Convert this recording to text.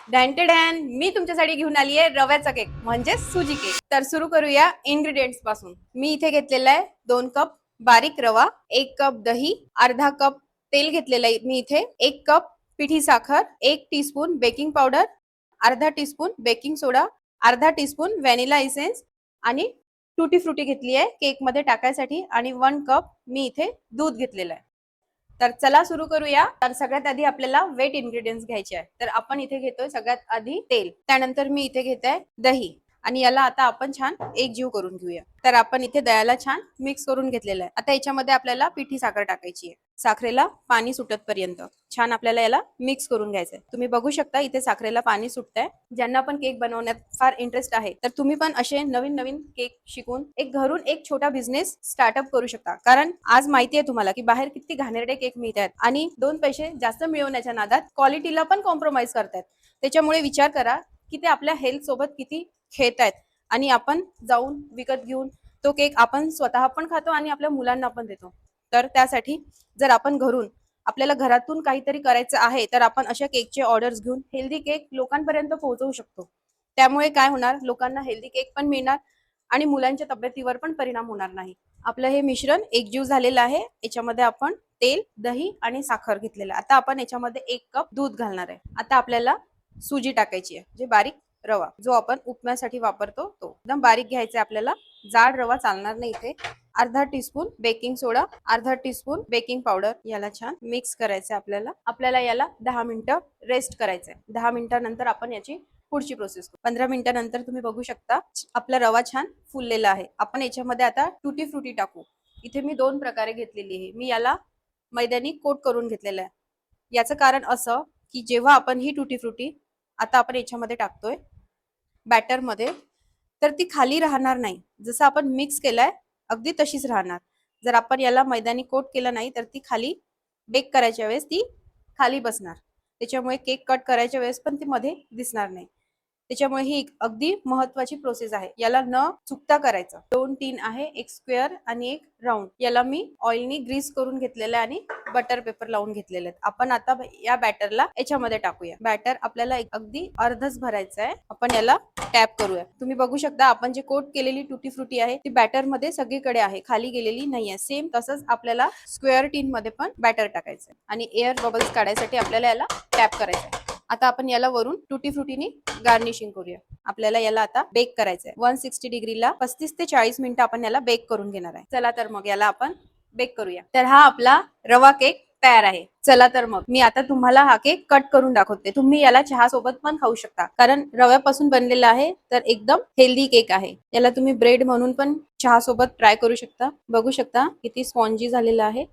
Dan मी तुमच्यासाठी घेऊन आली आहे रव्याचा केक म्हणजे सुजी केक. तर सुरू करूया इन्ग्रेडियंट्स पासून. मी इथे घेतलेला आहे 2 कप बारीक रवा, 1 कप दही, अर्धा कप तेल घेतलेलं आहे मी इथे, 1 कप पिठी साखर, 1 टीस्पून बेकिंग पावडर, अर्धा टीस्पून बेकिंग सोडा, अर्धा टीस्पून व्हॅनिला इसेन्स आणि टुटी फ्रुटी घेतली आहे केक मध्ये टाकायसाठी आणि 1 कप मी इथे दूध घेतलेलं आहे. तर चला सुरू करूया. तर सगळ्यात आधी आपल्याला वेट इन्ग्रेडियंट्स घ्यायचे आहे. तर आपण इथे घेतोय सगळ्यात आधी तेल, त्यानंतर मी इथे घेते आहे दही आणि याला आता आपण छान एकजीव करून घेऊया. तर आपण इथे दह्याला छान मिक्स करून घेतलेलं आहे. आता याच्यामध्ये आपल्याला पिठी साखर टाकायची आहे. साखरेला पाणी सुटत पर्यंत छान आपल्याला याला मिक्स करून घ्यायचंय. तुम्ही बघू शकता इथे साखरेला पाणी सुटतंय. ज्यांना पण केक बनवण्यात फार इंटरेस्ट आहे तर तुम्ही पण असे नवीन नवीन केक शिकून एक घरून एक छोटा बिझनेस स्टार्टअप करू शकता. कारण आज माहिती आहे तुम्हाला की बाहेर किती घाणेरडे केक मिळतात आणि 2 पैसे जास्त मिळवण्याच्या नादात क्वालिटीला पण कॉम्प्रोमाइज करतात. त्याच्यामुळे विचार करा की ते आपल्या हेल्थ सोबत किती खेळतायत आणि आपण जाऊन विकत घेऊन तो केक आपण स्वतः पण खातो आणि आपल्या मुलांना पण देतो. तर त्यासाठी जर आपण घरून आपल्याला घरातून काहीतरी करायचं आहे तर आपण अशा केकचे ऑर्डर्स घेऊन हेल्दी केक लोकांपर्यंत पोहोचवू शकतो. त्यामुळे काय होणार, लोकांना हेल्दी केक पण मिळणार आणि मुलांच्या तब्येतीवर पण परिणाम होणार नाही. आपलं हे मिश्रण एकजीव झालेलं आहे. याच्यामध्ये आपण तेल, दही आणि साखर घेतलेलं आहे. आता आपण याच्यामध्ये 1 कप दूध घालणार आहे. आता आपल्याला सुजी टाकायची आहे, जे बारीक रवा जो आपण उपम्यासाठी वापरतो तो एकदम बारीक घ्यायचा आहे आपल्याला. जाड रवा चालणार नाही इथे. अर्धा टीस्पून बेकिंग सोडा, अर्धा टीस्पून बेकिंग पावडर, याला छान मिक्स करायचं आपल्याला. आपल्याला याला 10 मिनिटं रेस्ट करायचंय. 10 मिनिटांनंतर आपण याची पुढची प्रोसेस करू. 15 मिनिटांनंतर तुम्ही बघू शकता आपला रवा छान फुललेला आहे. आपण याच्यामध्ये आता टुटी फ्रुटी टाकू. इथे मी 2 प्रकारे घेतलेली आहे. मी याला मैद्याने कोट करून घेतलेलं आहे. याचं कारण असं की जेव्हा आपण ही टुटी फ्रुटी आता आपण याच्यामध्ये टाकतोय बॅटर मध्ये, तर ती खाली राहणार नाही. जसं आपण मिक्स केलंय अगदी तशीच राहणार. जर आपण याला मैदानी कोट केलं नाही तर ती खाली बेक करायच्या वेळेस ती खाली बसणार. त्याच्यामुळे केक कट करायच्या वेळेस पण ती मध्ये दिसणार नाही. त्याच्यामुळे ही एक अगदी महत्वाची प्रोसेस आहे. याला न चुकता करायचं. 2 टीन आहे, एक स्क्वेअर आणि एक राऊंड. याला मी ऑइलनी ग्रीस करून घेतलेलं आहे आणि बटर पेपर लावून घेतलेले आहेत. आपण आता या बॅटरला याच्यामध्ये टाकूया. बॅटर आपल्याला अगदी अर्धच भरायचं आहे. आपण याला टॅप करूया. तुम्ही बघू शकता आपण जे कोट केलेली टुटी फ्रुटी आहे ती बॅटर मध्ये सगळीकडे आहे, खाली गेलेली नाहीये. सेम तसंच आपल्याला स्क्वेअर टीन मध्ये पण बॅटर टाकायचं आणि एअर बबल्स काढायसाठी आपल्याला याला टॅप करायचं. आता आपण याला वरून टुटी फ्रुटीनी गार्निशिंग करूया. आपल्याला याला आता बेक करायचंय. 160 डिग्रीला 35 ते 40 मिनिटं आपण याला बेक करून घेणार आहे. चला तर मग याला आपण बेक करूया. तर हा आपला रवा केक तयार आहे. चला तर मग मी आता तुम्हाला हा केक कट करून दाखवते. तुम्ही याला चहा सोबत पण खाऊ शकता कारण रव्यापासून बनलेला आहे तर एकदम हेल्दी केक आहे. याला तुम्ही ब्रेड म्हणून पण चहा सोबत ट्राय करू शकता. बघू शकता किती स्पॉन्जी झालेला आहे.